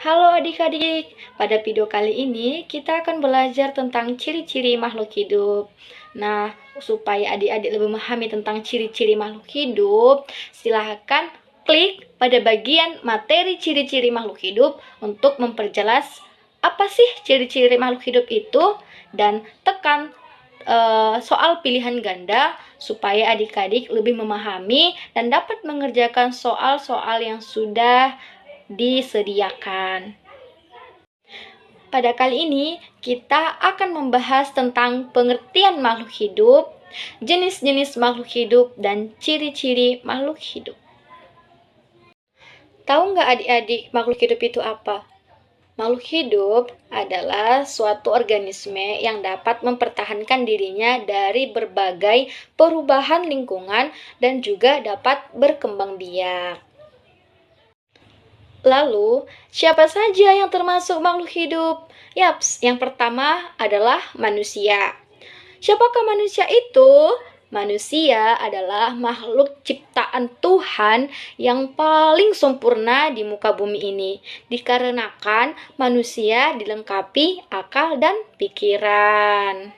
Halo adik-adik, pada video kali ini kita akan belajar tentang ciri-ciri makhluk hidup. Nah, supaya adik-adik lebih memahami tentang ciri-ciri makhluk hidup, silahkan klik pada bagian materi ciri-ciri makhluk hidup untuk memperjelas apa sih ciri-ciri makhluk hidup itu, dan tekan soal pilihan ganda supaya adik-adik lebih memahami dan dapat mengerjakan soal-soal yang sudah disediakan. Pada kali ini, kita akan membahas tentang pengertian makhluk hidup, jenis-jenis makhluk hidup, dan ciri-ciri makhluk hidup. Tahu nggak adik-adik makhluk hidup itu apa? Makhluk hidup adalah suatu organisme yang dapat mempertahankan dirinya dari berbagai perubahan lingkungan dan juga dapat berkembang biak. Lalu, siapa saja yang termasuk makhluk hidup? Yaps, yang pertama adalah manusia. Siapakah manusia itu? Manusia adalah makhluk ciptaan Tuhan yang paling sempurna di muka bumi ini, dikarenakan manusia dilengkapi akal dan pikiran.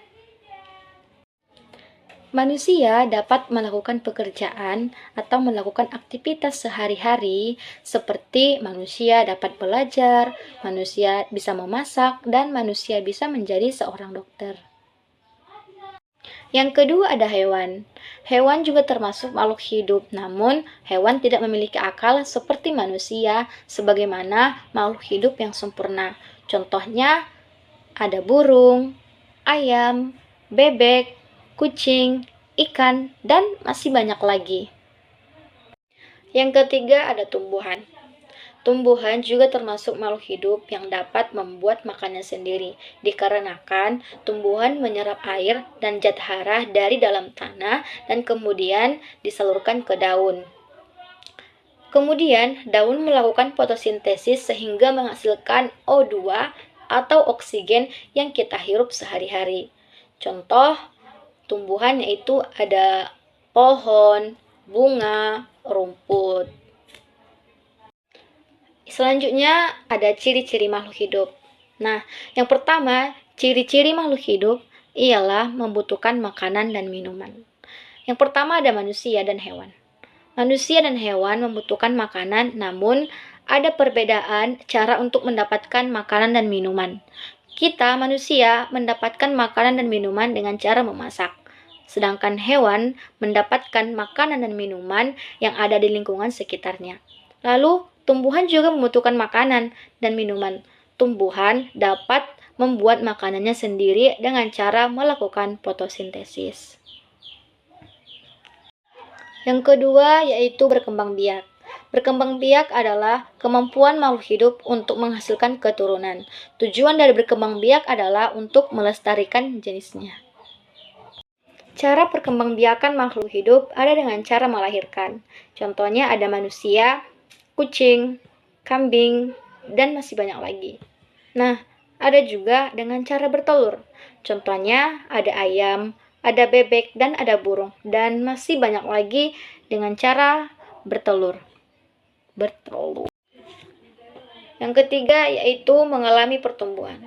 Manusia dapat melakukan pekerjaan atau melakukan aktivitas sehari-hari seperti manusia dapat belajar, manusia bisa memasak, dan manusia bisa menjadi seorang dokter. Yang kedua ada hewan. Hewan juga termasuk makhluk hidup, namun hewan tidak memiliki akal seperti manusia sebagaimana makhluk hidup yang sempurna. Contohnya ada burung, ayam, bebek, kucing, ikan, dan masih banyak lagi. Yang ketiga ada tumbuhan. Tumbuhan juga termasuk makhluk hidup yang dapat membuat makannya sendiri, dikarenakan tumbuhan menyerap air dan zat hara dari dalam tanah dan kemudian disalurkan ke daun. Kemudian, daun melakukan fotosintesis sehingga menghasilkan O2 atau oksigen yang kita hirup sehari-hari. Contoh tumbuhan yaitu ada pohon, bunga, rumput. Selanjutnya ada ciri-ciri makhluk hidup. Nah, yang pertama, ciri-ciri makhluk hidup ialah membutuhkan makanan dan minuman. Yang pertama ada manusia dan hewan. Manusia dan hewan membutuhkan makanan, namun ada perbedaan cara untuk mendapatkan makanan dan minuman. Kita manusia mendapatkan makanan dan minuman dengan cara memasak. Sedangkan hewan mendapatkan makanan dan minuman yang ada di lingkungan sekitarnya. Lalu, tumbuhan juga membutuhkan makanan dan minuman. Tumbuhan dapat membuat makanannya sendiri dengan cara melakukan fotosintesis. Yang kedua yaitu berkembang biak. Berkembang biak adalah kemampuan makhluk hidup untuk menghasilkan keturunan. Tujuan dari berkembang biak adalah untuk melestarikan jenisnya. Cara perkembangbiakan makhluk hidup ada dengan cara melahirkan. Contohnya ada manusia, kucing, kambing, dan masih banyak lagi. Nah, ada juga dengan cara bertelur. Contohnya ada ayam, ada bebek, dan ada burung. Dan masih banyak lagi dengan cara bertelur. Yang ketiga yaitu mengalami pertumbuhan.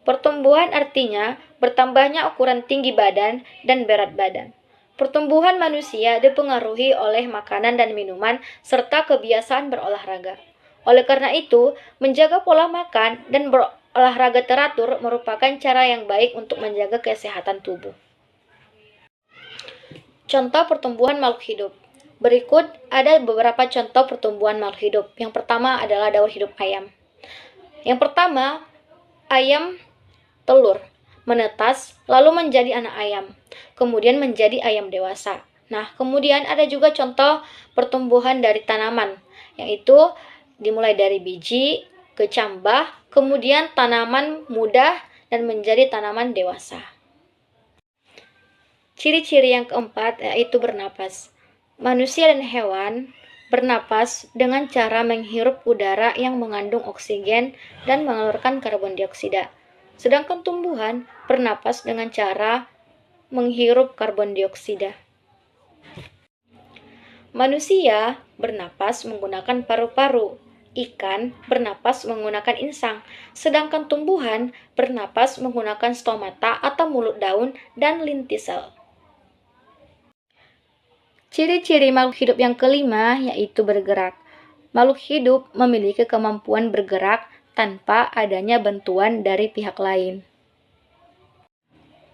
Pertumbuhan artinya bertambahnya ukuran tinggi badan dan berat badan. Pertumbuhan manusia dipengaruhi oleh makanan dan minuman serta kebiasaan berolahraga. Oleh karena itu, menjaga pola makan dan berolahraga teratur merupakan cara yang baik untuk menjaga kesehatan tubuh. Contoh pertumbuhan makhluk hidup. Berikut ada beberapa contoh pertumbuhan makhluk hidup. Yang pertama adalah daur hidup ayam. Yang pertama, ayam telur, menetas, lalu menjadi anak ayam, kemudian menjadi ayam dewasa. Nah, kemudian ada juga contoh pertumbuhan dari tanaman, yaitu dimulai dari biji, ke cambah, kemudian tanaman mudah, dan menjadi tanaman dewasa. Ciri-ciri yang keempat yaitu bernapas. Manusia dan hewan bernapas dengan cara menghirup udara yang mengandung oksigen dan mengeluarkan karbon dioksida. Sedangkan tumbuhan bernapas dengan cara menghirup karbon dioksida. Manusia bernapas menggunakan paru-paru, Ikan bernapas menggunakan insang, sedangkan tumbuhan bernapas menggunakan stomata atau mulut daun dan lintisel. Ciri-ciri makhluk hidup yang kelima yaitu bergerak. Makhluk hidup memiliki kemampuan bergerak tanpa adanya bantuan dari pihak lain.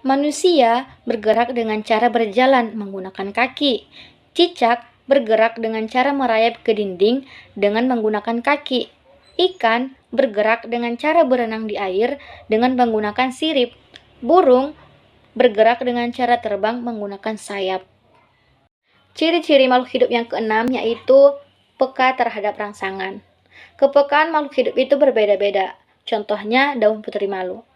Manusia bergerak dengan cara berjalan menggunakan kaki. Cicak bergerak dengan cara merayap ke dinding dengan menggunakan kaki. Ikan bergerak dengan cara berenang di air dengan menggunakan sirip. Burung bergerak dengan cara terbang menggunakan sayap. Ciri-ciri makhluk hidup yang keenam yaitu peka terhadap rangsangan. Kepekaan makhluk hidup itu berbeda-beda. Contohnya daun putri malu.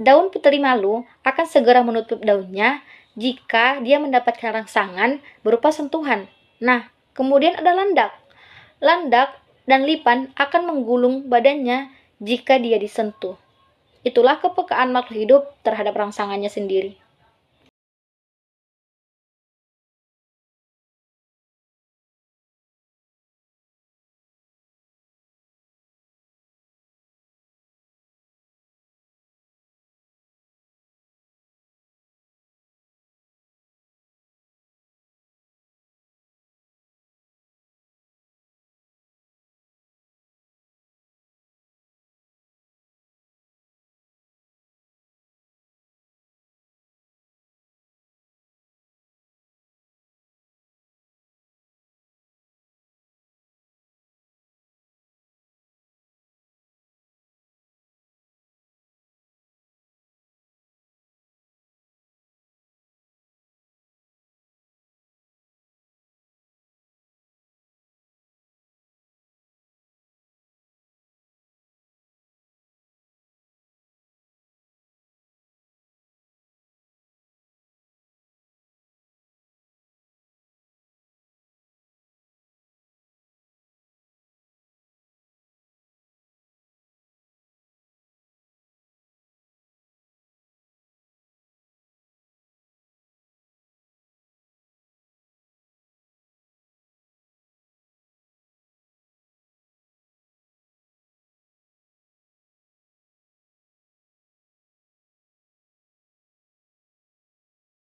Daun putri malu akan segera menutup daunnya jika dia mendapatkan rangsangan berupa sentuhan. Nah, kemudian ada landak. Landak dan lipan akan menggulung badannya jika dia disentuh. Itulah kepekaan makhluk hidup terhadap rangsangannya sendiri.